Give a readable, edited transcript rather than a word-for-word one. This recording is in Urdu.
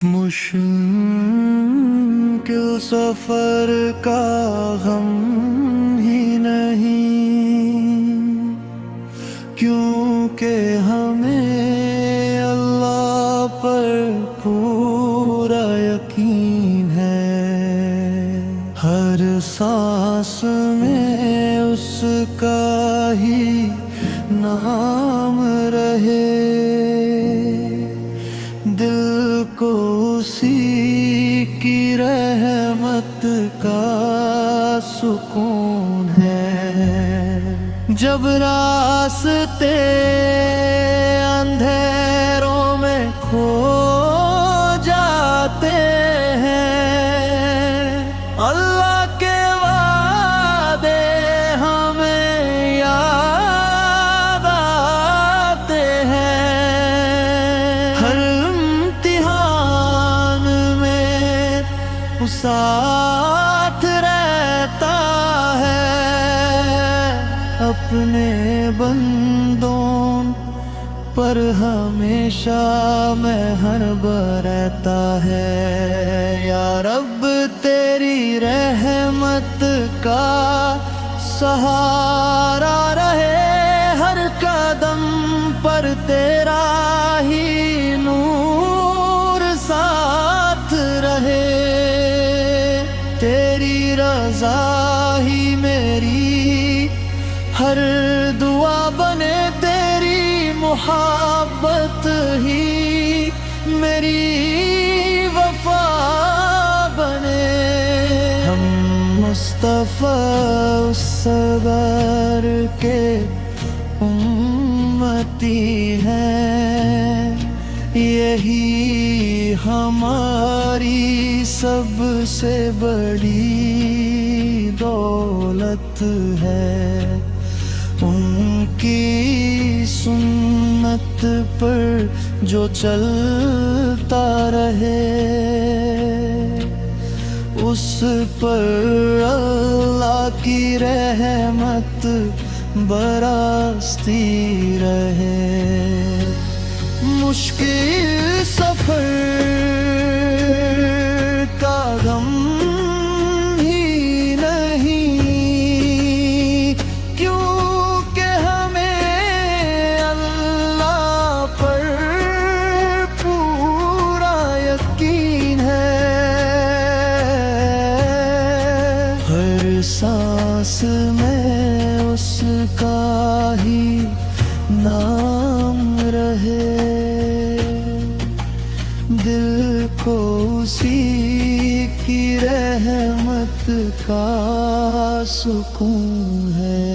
مشکل سفر کا غم ہی نہیں، کیونکہ ہمیں اللہ پر پورا یقین ہے۔ ہر سانس میں اس کا ہی نام رہے، دل کو اسی کی رحمت کا سکون ہے۔ جب راستے اندھیروں میں کھو جاتے ہیں، اللہ کے وعدے ہمیں یاد آتے ہیں۔ ہر امتحان میں وہ ساتھ رہتا ہے، اپنے بندوں پر ہمیشہ مہربان رہتا ہے۔ یا رب تیری رحمت کا سہارا رہے، ہر قدم پر تیرا ہی نور ساتھ رہے، تیری رضا ہی میری ہر دعا بنے، تیری محبت ہی میری وفا بنے۔ ہم مصطفیٰ صبر کے امتی ہیں، یہی ہماری سب سے بڑی دولت ہے۔ ان کی سنت پر جو چلتا رہے، اس پر اللہ کی رحمت برستی رہے۔ مشکل سفر کا غم ہی نہیں، کیونکہ ہمیں اللہ پر پورا یقین ہے۔ ہر سانس میں اس کا ہی نام رہے، دل کو اسی کی رحمت کا سکون ہے۔